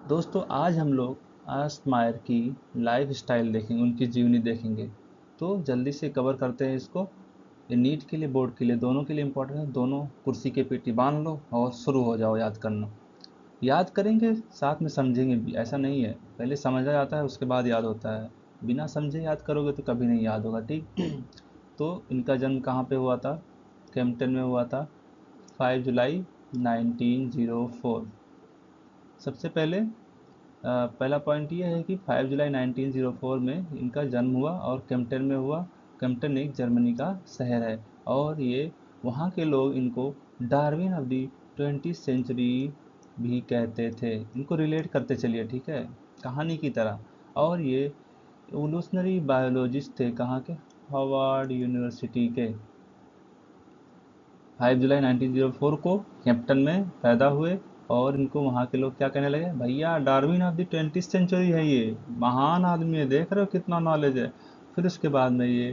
दोस्तों आज हम लोग अर्स्ट मायर की लाइफ स्टाइल देखेंगे, उनकी जीवनी देखेंगे। तो जल्दी से कवर करते हैं इसको। ये नीट के लिए, बोर्ड के लिए, दोनों के लिए इम्पोर्टेंट है। दोनों कुर्सी के पेटी बांध लो और शुरू हो जाओ याद करना। याद करेंगे साथ में समझेंगे भी, ऐसा नहीं है। पहले समझा जाता है उसके बाद याद होता है। बिना समझे याद करोगे तो कभी नहीं याद होगा, ठीक। तो इनका जन्म कहाँ पे हुआ था? कैम्पटन में हुआ था, 5 जुलाई 1904। सबसे पहले पहला पॉइंट ये है कि 5 जुलाई 1904 में इनका जन्म हुआ और कैम्पटन में हुआ। कैम्पटन एक जर्मनी का शहर है और ये वहाँ के लोग इनको Darwin of the 20th century भी कहते थे। इनको रिलेट करते चलिए, ठीक है, कहानी की तरह। और ये एवोल्यूशनरी बायोलॉजिस्ट थे, कहाँ के? हार्वर्ड यूनिवर्सिटी के। 5 जुलाई 1904 को कैम्पटन में पैदा हुए और इनको वहाँ के लोग क्या कहने लगे? भैया Darwin of the 20th century है, ये महान आदमी है, देख रहे हो कितना नॉलेज है। फिर उसके बाद में ये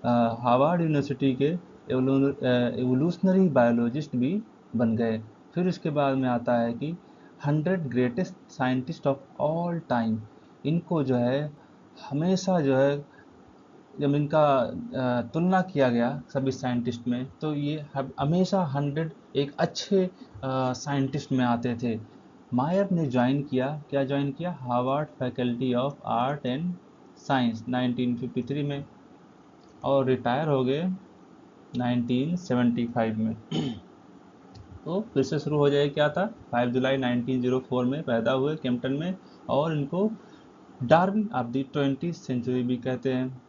हार्वर्ड यूनिवर्सिटी के एवोल्यूशनरी बायोलॉजिस्ट भी बन गए। फिर उसके बाद में आता है कि 100 greatest scientist of all time. इनको जो है हमेशा जो है, जब इनका तुलना किया गया सभी साइंटिस्ट में, तो ये हमेशा 100 एक अच्छे साइंटिस्ट में आते थे। मायर ने ज्वाइन किया, क्या ज्वाइन किया? Harvard faculty of art and science 1953 में और रिटायर हो गए 1975 में। तो फिर से शुरू हो जाए, क्या था? 5 जुलाई 1904 में पैदा हुए कैम्पटन में और इनको Darwin of the 20th century भी कहते हैं।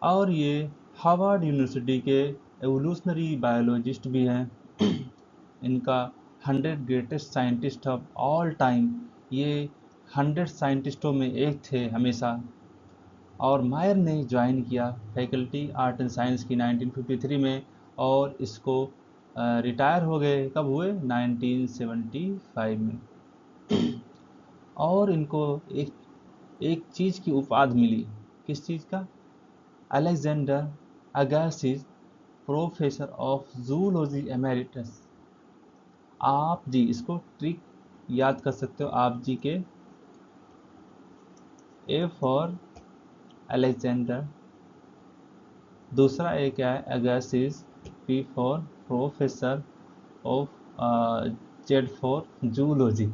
और ये हार्वर्ड यूनिवर्सिटी के एवोल्यूशनरी बायोलॉजिस्ट भी हैं। इनका 100 greatest scientist of all time, ये 100 साइंटिस्टों में एक थे हमेशा। और मायर ने ज्वाइन किया फैकल्टी आर्ट एंड साइंस की 1953 में और इसको रिटायर हो गए, कब हुए? 1975 में। और इनको एक एक चीज़ की उपाधि मिली। किस चीज़ का? Alexander Agassiz professor of zoology emeritus. आप जी इसको ट्रिक याद कर सकते हो, आप जी के। ए फॉर अलेक्जेंडर, दूसरा ए क्या है? Agassiz. P for professor of, Z for zoology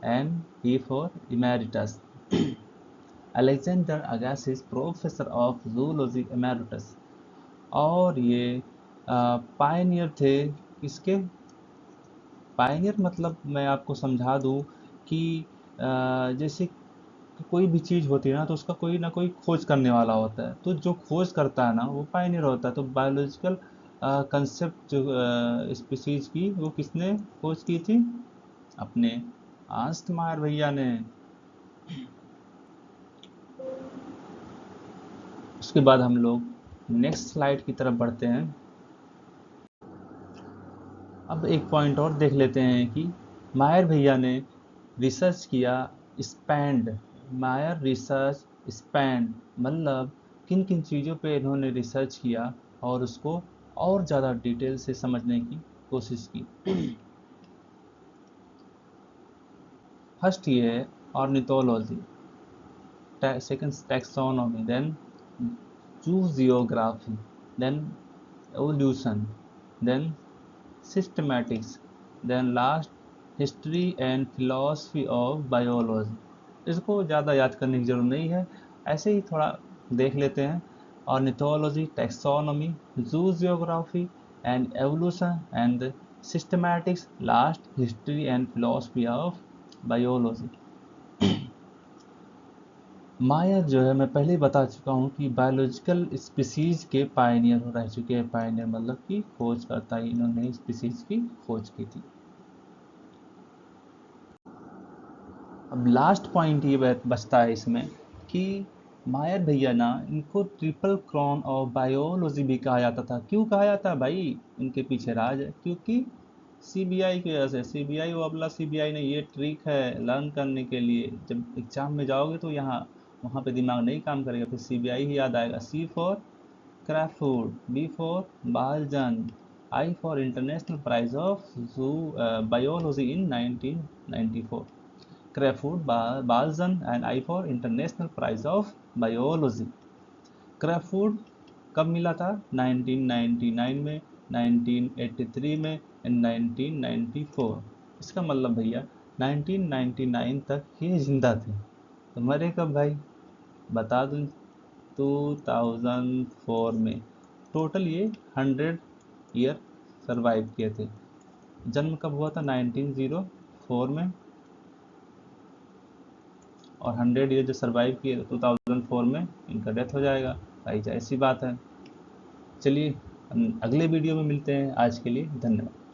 and E for emeritus. Alexander Agassiz professor of zoology emeritus. और ये पायनियर थे। किसके? पायनियर मतलब मैं आपको समझा दूँ कि जैसे कि कोई भी चीज़ होती है ना, तो उसका कोई ना कोई खोज करने वाला होता है। तो जो खोज करता है ना वो पायनियर होता है। तो बायोलॉजिकल कंसेप्ट जो स्पीसीज की, वो किसने खोज की थी? अपने आंस्ट मायर भैया ने। उसके बाद हम लोग नेक्स्ट स्लाइड की तरफ बढ़ते हैं। अब एक पॉइंट और देख लेते हैं कि मायर भैया ने रिसर्च किया स्पैंड। मायर रिसर्च स्पैंड मतलब किन किन चीज़ों पे इन्होंने रिसर्च किया और उसको और ज़्यादा डिटेल से समझने की कोशिश की। फर्स्ट ये है ornithology, second taxonomy, then zoogeography, then evolution, then systematics, then last history and philosophy of biology. इसको ज़्यादा याद करने की जरूरत नहीं है, ऐसे ही थोड़ा देख लेते हैं। Ornithology, taxonomy, zoogeography and evolution and systematics, last history and philosophy of biology. Mayr जो है, मैं पहले ही बता चुका हूँ कि बायोलॉजिकल स्पीसीज के पायनियर रह चुके हैं। पायनियर मतलब कि खोजकर्ता ही, इन्होंने स्पीसीज की खोज की थी। अब लास्ट पॉइंट ये बचता है इसमें कि मायर भैया ना, इनको ट्रिपल क्राउन ऑफ बायोलॉजी भी कहा जाता था। क्यों कहा जाता है भाई? उनके पीछे राज है, क्योंकि सीबीआई की वजह से। सीबीआई वो अबला सीबीआई नहीं, ये ट्रिक है लर्न करने के लिए। जब एग्जाम में जाओगे तो यहाँ वहाँ पे दिमाग नहीं काम करेगा, फिर सीबीआई ही याद आएगा। C for Crafoord, B for Balzan, I for International Prize of Biology in 1994. Crafoord Balzan and I for International Prize of Biology. Crafoord कब मिला था? 1999 में, 1983 में एंड 1994. इसका मतलब भैया 1999 तक ये जिंदा थे. तो मरे कब भाई? बता दूं, 2004 में. टोटल ये 100 ईयर सरवाइव किए थे. जन्म कब हुआ था? 1904 में. और 100 ईयर जो सरवाइव किए 2004 में, इनका डेथ हो जाएगा भाई. ऐसी बात है. चलिए अगले वीडियो में मिलते हैं. आज के लिए धन्यवाद.